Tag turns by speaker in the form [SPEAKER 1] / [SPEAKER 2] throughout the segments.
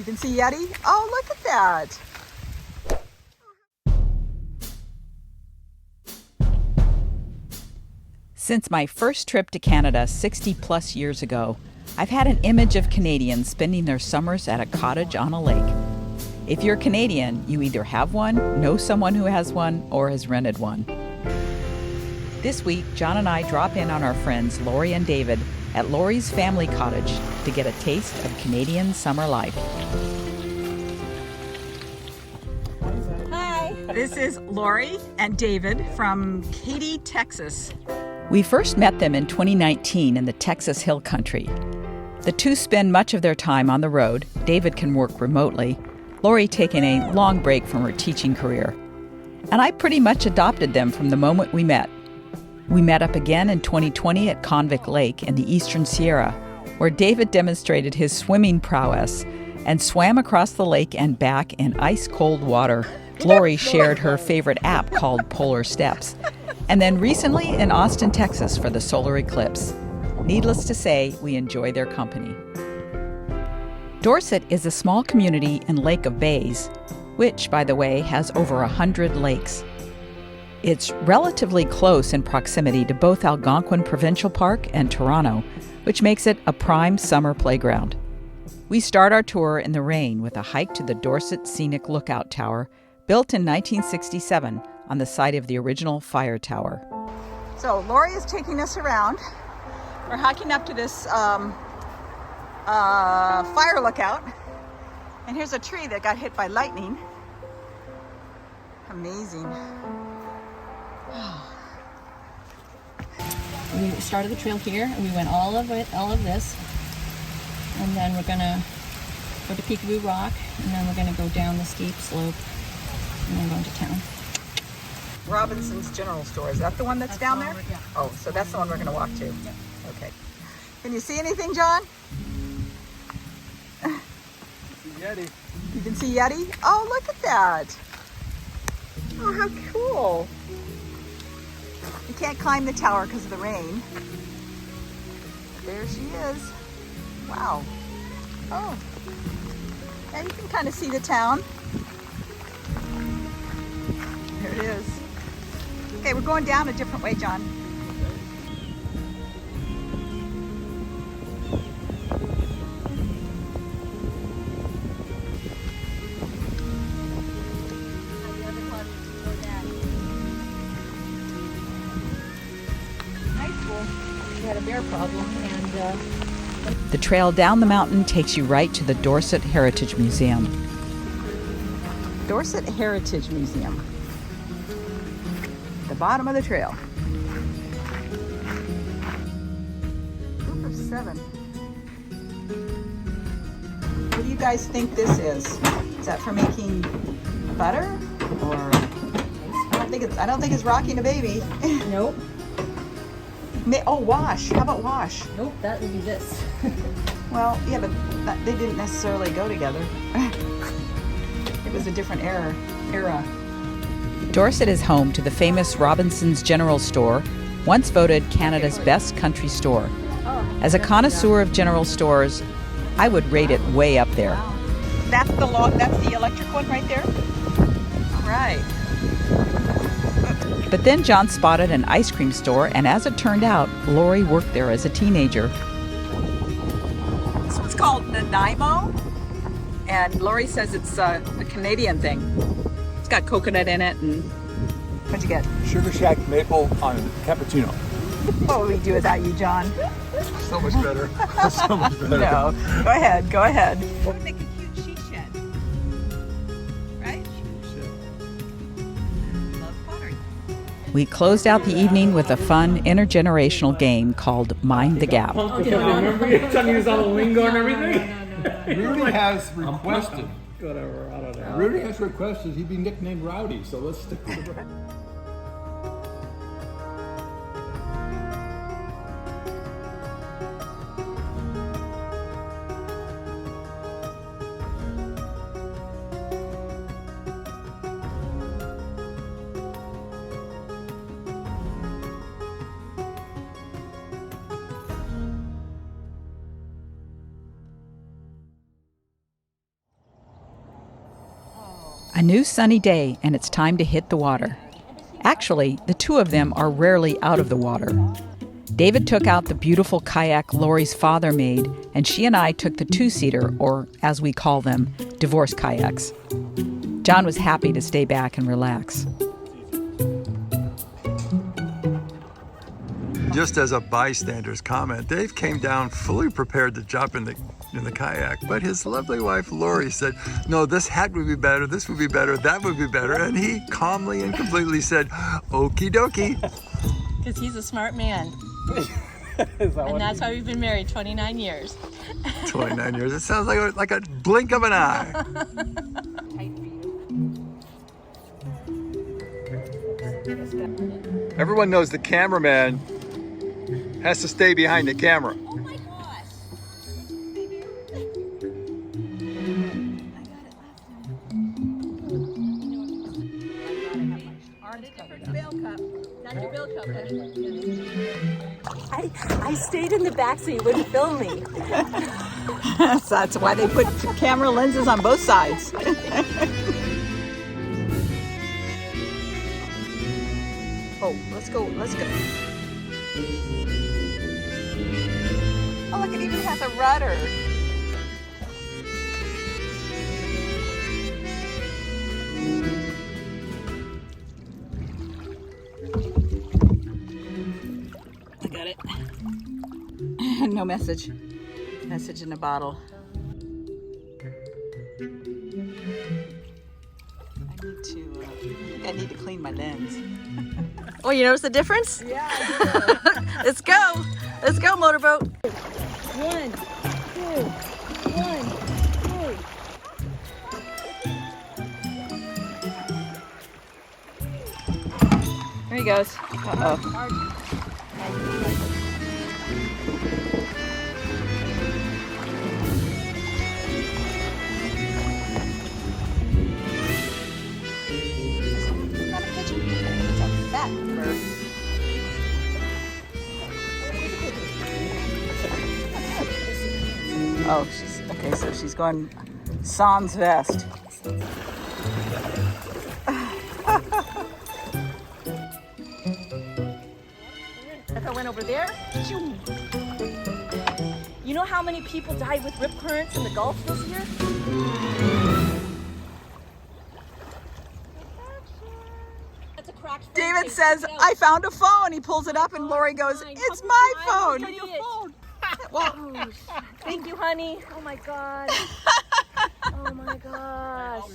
[SPEAKER 1] You can see Yeti? Oh, look at that. Since my first trip to Canada 60 plus years ago, I've had an image of Canadians spending their summers at a cottage on a lake. If you're Canadian, you either have one, know someone who has one, or has rented one. This week, John and I drop in on our friends Lori and David at Lori's family cottage to get a taste of Canadian summer life.
[SPEAKER 2] Hi.
[SPEAKER 1] This is Lori and David from Katy, Texas. We first met them in 2019 in the Texas Hill Country. The two spend much of their time on the road. David can work remotely, Lori taking a long break from her teaching career. And I pretty much adopted them from the moment we met. We met up again in 2020 at Convict Lake in the Eastern Sierra, where David demonstrated his swimming prowess and swam across the lake and back in ice-cold water. Lori shared her favorite app called Polar Steps. And then recently in Austin, Texas for the solar eclipse. Needless to say, we enjoy their company. Dorset is a small community in Lake of Bays, which, by the way, has over 100 lakes. It's relatively close in proximity to both Algonquin Provincial Park and Toronto, which makes it a prime summer playground. We start our tour in the rain with a hike to the Dorset Scenic Lookout Tower, built in 1967 on the site of the original fire tower. So Lori is taking us around. We're hiking up to this fire lookout. And here's a tree that got hit by lightning. Amazing.
[SPEAKER 2] We started the trail here and we went all of this. And then we're gonna go to Peekaboo Rock and then we're gonna go down the steep slope and then go into town.
[SPEAKER 1] Robinson's General Store. Is that the one that's down there?
[SPEAKER 2] Yeah.
[SPEAKER 1] Oh, so that's the one we're going to walk to?
[SPEAKER 2] Yep.
[SPEAKER 1] Okay. Can you see anything, John?
[SPEAKER 3] Yeti.
[SPEAKER 1] You can see Yeti? Oh, look at that. Oh, how cool. You can't climb the tower because of the rain. But there she is. Wow. Oh. And you can kind of see the town. There it is. Okay, we're going down a different way, John.
[SPEAKER 2] High school, we had a bear problem and
[SPEAKER 1] The trail down the mountain takes you right to the Dorset Heritage Museum. Dorset Heritage Museum. The bottom of the trail. Group of 7. What do you guys think this is? Is that for making butter? Or I don't think it's rocking a baby.
[SPEAKER 2] nope.
[SPEAKER 1] Oh, wash. How about wash?
[SPEAKER 2] Nope, that would be this.
[SPEAKER 1] Well, yeah, but they didn't necessarily go together. It was a different era. Dorset is home to the famous Robinson's General Store, once voted Canada's best country store. As a connoisseur of general stores, I would rate it way up there. That's the electric one right there? All right. But then John spotted an ice cream store, and as it turned out, Lori worked there as a teenager. This one's called Nanaimo, and Lori says it's a Canadian thing. It's got coconut in it, and what'd you get?
[SPEAKER 3] Sugar Shack maple on cappuccino.
[SPEAKER 1] What would we do without you, John?
[SPEAKER 3] So much better. So much better.
[SPEAKER 1] No, go ahead. It would make a cute she shed, right? Love pottery. We closed out the evening with a fun intergenerational game called Mind the Gap.
[SPEAKER 4] Remember you're trying to use all the lingo and everything?
[SPEAKER 3] Rudy has requested.
[SPEAKER 4] Whatever, I don't know.
[SPEAKER 3] Rudy has requested he be nicknamed Rowdy, so let's stick with it.
[SPEAKER 1] A new sunny day, and it's time to hit the water. Actually, the two of them are rarely out of the water. David took out the beautiful kayak Lori's father made, and she and I took the two-seater, or as we call them, divorce kayaks. John was happy to stay back and relax.
[SPEAKER 5] Just as a bystander's comment, Dave came down fully prepared to jump in the kayak, but his lovely wife Lori said, no, this hat would be better, this would be better, that would be better, and he calmly and completely said, okie dokie.
[SPEAKER 2] Because he's a smart man. And that's why we've been married 29 years.
[SPEAKER 5] 29 years, it sounds like a blink of an eye. Everyone knows the cameraman has to stay behind the camera.
[SPEAKER 2] Oh my gosh. I stayed in the back so you wouldn't film me.
[SPEAKER 1] That's why they put camera lenses on both sides. Oh, let's go. Oh, look, it even has a rudder. I got it. No message. Message in a bottle. I need to clean my lens.
[SPEAKER 2] Oh, you notice the difference?
[SPEAKER 1] Yeah.
[SPEAKER 2] Let's go. Let's go, motorboat. 1, 2, 1, 2.
[SPEAKER 1] There he goes. Uh-oh. Oh, so she's going sans vest.
[SPEAKER 2] If I went over there, you know how many people died with rip currents in the Gulf this year? That's a cracked phone
[SPEAKER 1] David
[SPEAKER 2] case.
[SPEAKER 1] says,
[SPEAKER 2] Check it out.
[SPEAKER 1] I found a phone. He pulls it up and Lori goes,
[SPEAKER 2] Fine.
[SPEAKER 1] it's
[SPEAKER 2] Come
[SPEAKER 1] my
[SPEAKER 2] on,
[SPEAKER 1] phone.
[SPEAKER 2] idiot.
[SPEAKER 1] Well,
[SPEAKER 2] Thank you, honey. Oh my God. Oh my gosh.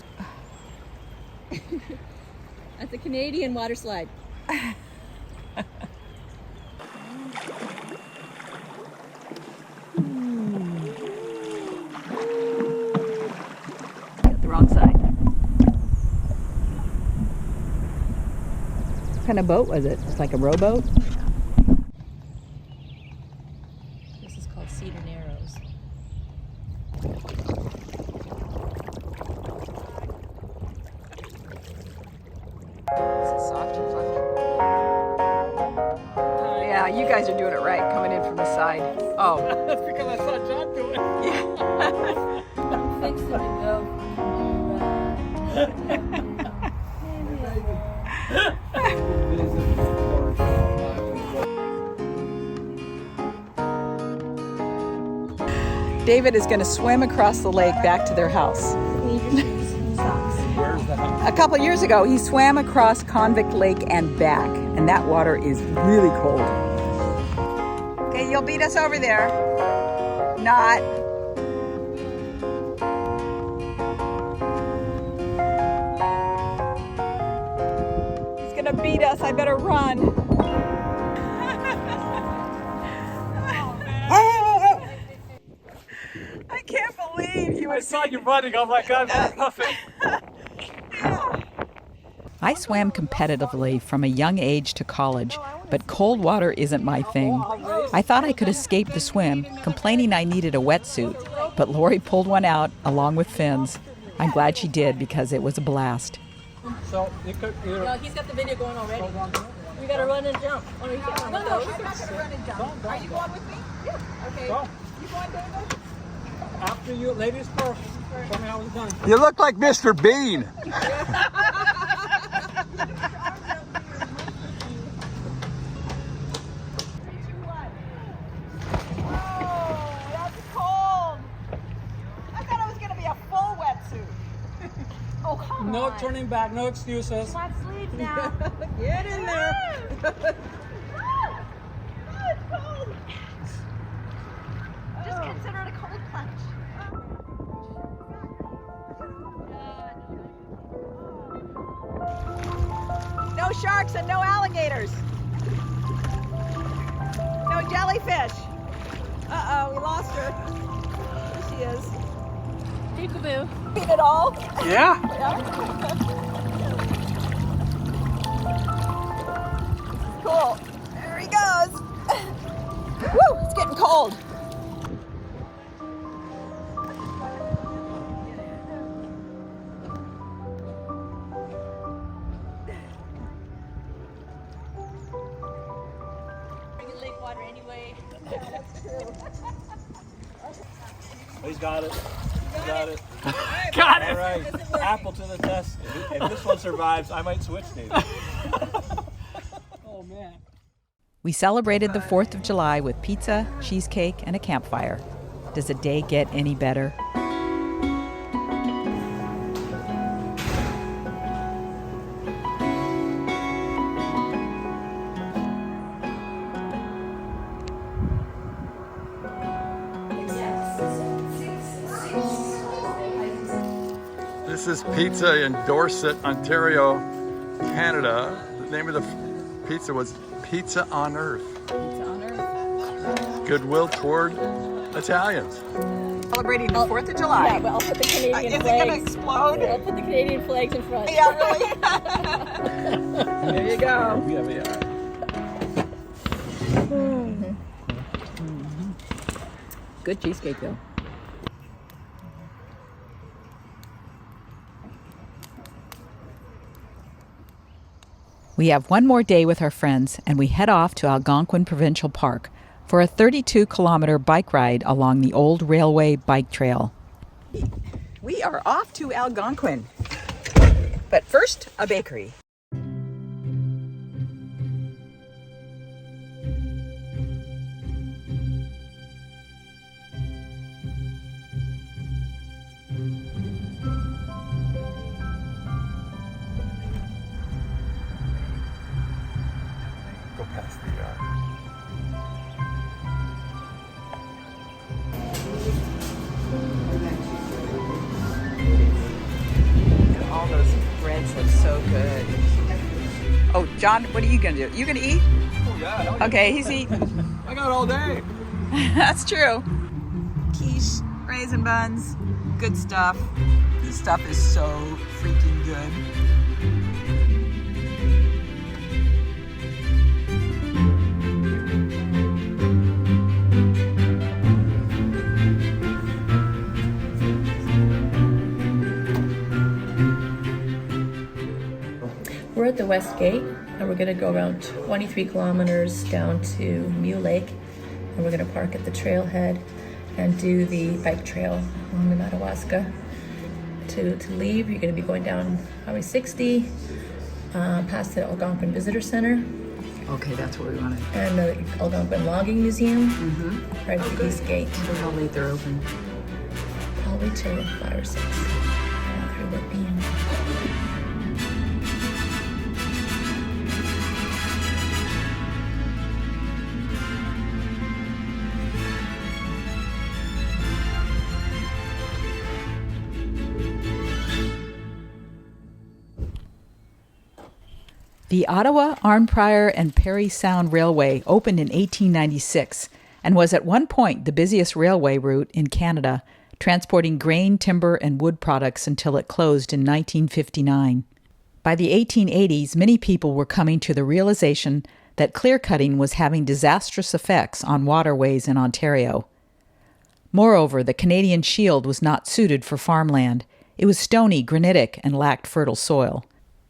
[SPEAKER 2] That's a Canadian water slide.
[SPEAKER 1] got the wrong side. What kind of boat was it? It's like a rowboat?
[SPEAKER 2] This is called Cedar Narrows.
[SPEAKER 1] Is it soft and fluffy? Yeah, you guys are doing it right, coming in from the side. Oh.
[SPEAKER 4] That's because I saw John do it.
[SPEAKER 2] I'm fixing to go.
[SPEAKER 1] David is going to swim across the lake back to their house. A couple years ago, he swam across Convict Lake and back, and that water is really cold. Okay, you'll beat us over there. Not. He's gonna beat us. I better run. I can't believe you
[SPEAKER 4] I
[SPEAKER 1] would.
[SPEAKER 4] saw you running. I'm like, I'm perfect.
[SPEAKER 1] I swam competitively from a young age to college, but cold water isn't my thing. I thought I could escape the swim, complaining I needed a wetsuit, but Lori pulled one out along with fins. I'm glad she did because it was a blast.
[SPEAKER 4] So you could.
[SPEAKER 2] No, he's got the video going already. We gotta run and jump. Oh, you can't
[SPEAKER 6] No, she's not going to run and jump. Are you going with me? Yeah. Okay.
[SPEAKER 4] Go.
[SPEAKER 6] You going, David?
[SPEAKER 4] After you, ladies first. Tell me how it's done.
[SPEAKER 5] You look like Mr. Bean.
[SPEAKER 4] No turning back, no excuses.
[SPEAKER 6] Flat sleeves now.
[SPEAKER 1] Get in there.
[SPEAKER 6] It's cold. Just consider it a cold plunge.
[SPEAKER 1] No sharks and no alligators. No jellyfish. Uh-oh, we lost her. There she is.
[SPEAKER 2] Peekaboo.
[SPEAKER 1] Seen it all?
[SPEAKER 4] Yeah.
[SPEAKER 1] Cool. There he goes. Woo, it's getting cold.
[SPEAKER 2] Bringing lake water anyway.
[SPEAKER 4] He's got it. Got it. Got it. All right. Apple to the test. If this one survives, I might switch these. Oh, man.
[SPEAKER 1] We celebrated the 4th of July with pizza, cheesecake, and a campfire. Does a day get any better?
[SPEAKER 5] This is pizza in Dorset, Ontario, Canada. The name of the pizza was Pizza on Earth.
[SPEAKER 1] Pizza on Earth.
[SPEAKER 5] Goodwill toward Italians.
[SPEAKER 1] Celebrating the 4th of July.
[SPEAKER 2] Yeah, but I'll put the Canadian
[SPEAKER 1] Is it
[SPEAKER 2] flags.
[SPEAKER 1] going to explode?
[SPEAKER 2] I'll put the Canadian flags in front.
[SPEAKER 1] Yeah, really? There you go.
[SPEAKER 4] Yeah, we are.
[SPEAKER 1] Good cheesecake, though. We have one more day with our friends, and we head off to Algonquin Provincial Park for a 32-kilometer bike ride along the old railway bike trail. We are off to Algonquin. But first, a bakery.
[SPEAKER 5] Go past the
[SPEAKER 1] All those breads look so good. Oh, John, what are you going to do? You going to eat?
[SPEAKER 4] Oh, yeah.
[SPEAKER 1] Okay, he's eating.
[SPEAKER 4] I got all day.
[SPEAKER 1] That's true. Quiche, raisin buns, good stuff. This stuff is so freaking good.
[SPEAKER 2] We're at the West Gate, and we're going to go around 23 kilometers down to Mule Lake, and we're going to park at the trailhead and do the bike trail along the Madawaska. To leave, you're going to be going down Highway 60, past the Algonquin Visitor Center,
[SPEAKER 1] Okay, that's where we want to.
[SPEAKER 2] and the Algonquin Logging Museum, right at the East Gate,
[SPEAKER 1] How late they're open.
[SPEAKER 2] probably till 5 or 6, through the PM.
[SPEAKER 1] The Ottawa, Arnprior, and Parry Sound Railway opened in 1896 and was at one point the busiest railway route in Canada, transporting grain, timber, and wood products until it closed in 1959. By the 1880s, many people were coming to the realization that clear-cutting was having disastrous effects on waterways in Ontario. Moreover, the Canadian Shield was not suited for farmland. It was stony, granitic, and lacked fertile soil.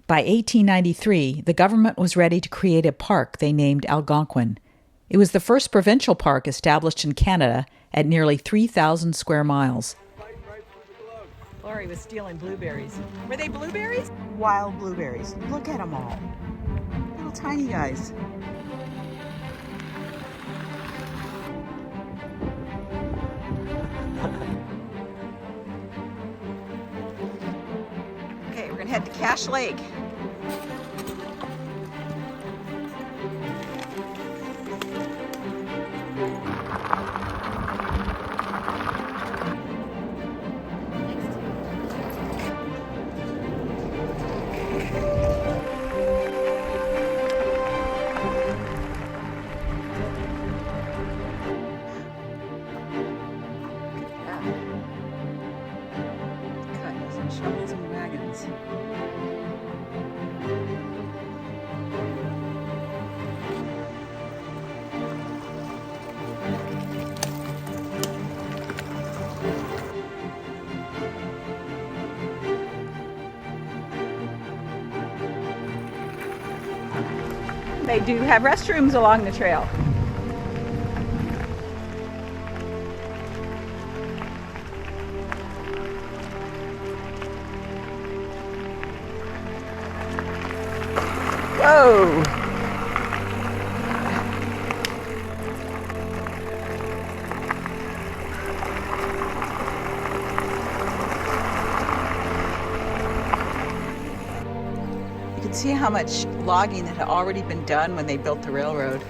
[SPEAKER 1] By 1893, the government was ready to create a park they named Algonquin. It was the first provincial park established in Canada at nearly 3,000 square miles. Lori was stealing blueberries. Were they blueberries? Wild blueberries. Look at them all. Little tiny guys. Okay, we're gonna head to Cache Lake. Shovels and wagons. They do have restrooms along the trail. Whoa! You can see how much logging that had already been done when they built the railroad.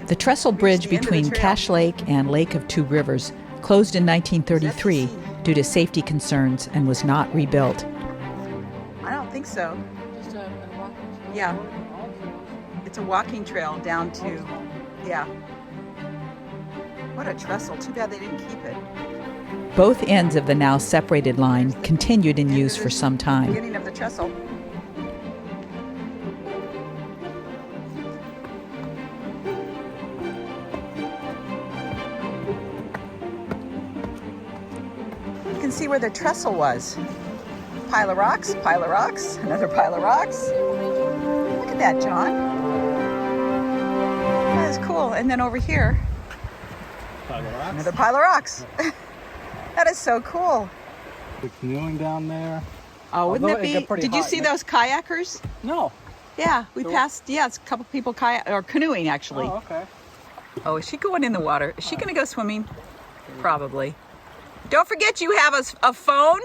[SPEAKER 1] The trestle bridge between Cache Lake and Lake of Two Rivers closed in 1933 due to safety concerns and was not rebuilt. I don't think so.
[SPEAKER 2] Just a walking trail.
[SPEAKER 1] Yeah. It's a walking trail down to, yeah. What a trestle. Too bad they didn't keep it. Both ends of the now separated line continued in use for some time. Beginning of the trestle. You can see where the trestle was. Pile of rocks, another pile of rocks. Look at that, John. That is cool. And then over here,
[SPEAKER 4] Pile of rocks.
[SPEAKER 1] another pile of rocks. That is so cool.
[SPEAKER 4] The canoeing down there.
[SPEAKER 1] Oh, wouldn't
[SPEAKER 4] Although
[SPEAKER 1] that
[SPEAKER 4] it got
[SPEAKER 1] be?
[SPEAKER 4] pretty
[SPEAKER 1] Did you
[SPEAKER 4] hot,
[SPEAKER 1] see
[SPEAKER 4] yeah.
[SPEAKER 1] those kayakers?
[SPEAKER 4] No.
[SPEAKER 1] Yeah, we passed. Yeah, it's a couple people or canoeing actually.
[SPEAKER 4] Oh, okay.
[SPEAKER 1] Oh, is she going in the water? Is she going to go swimming? Probably. Don't forget you have a phone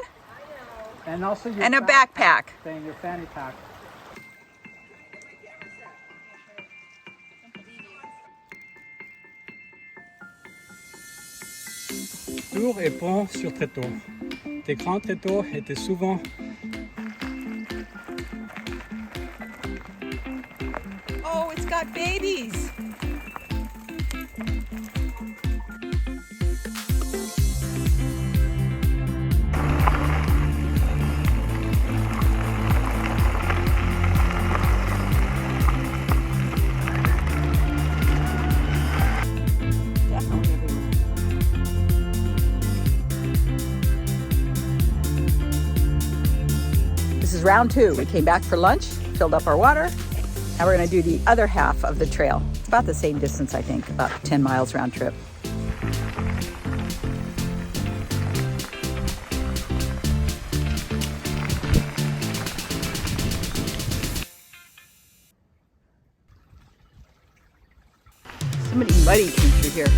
[SPEAKER 4] And also your
[SPEAKER 1] and a backpack.
[SPEAKER 4] thing, your fanny pack. Tour et pont sur tréteau. Des grands tréteaux étaient souvent
[SPEAKER 1] Oh, it's got babies. This is round 2. We came back for lunch, filled up our water. Now we're going to do the other half of the trail. It's about the same distance, I think, about 10 miles round trip. Somebody muddy came through here.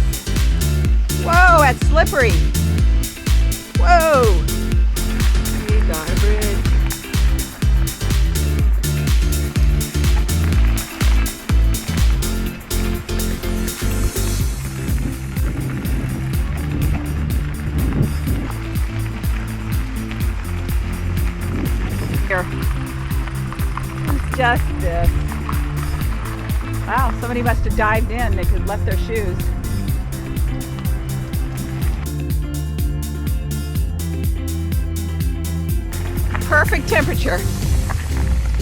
[SPEAKER 1] Whoa, that's slippery. Whoa. We got a bridge. Here. It's just this. Wow, somebody must have dived in. They could have left their shoes. Perfect temperature.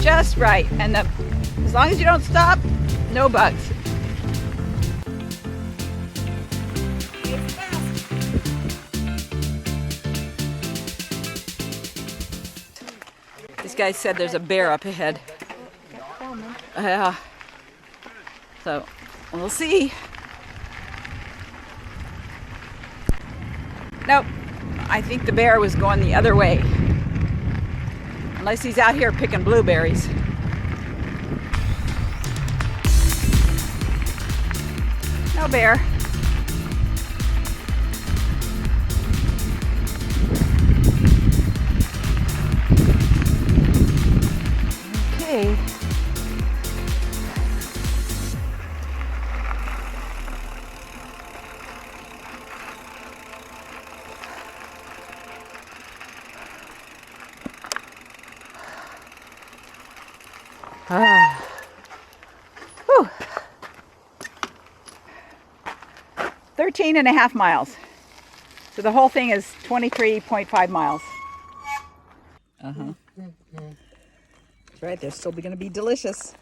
[SPEAKER 1] Just right. And as long as you don't stop, no bugs. These guys said there's a bear up ahead. Yeah. So, we'll see. Nope. I think the bear was going the other way. Unless he's out here picking blueberries. No bear. Okay. Whew. 13.5 miles. So the whole thing is 23.5 miles. Right, they're still going to be delicious.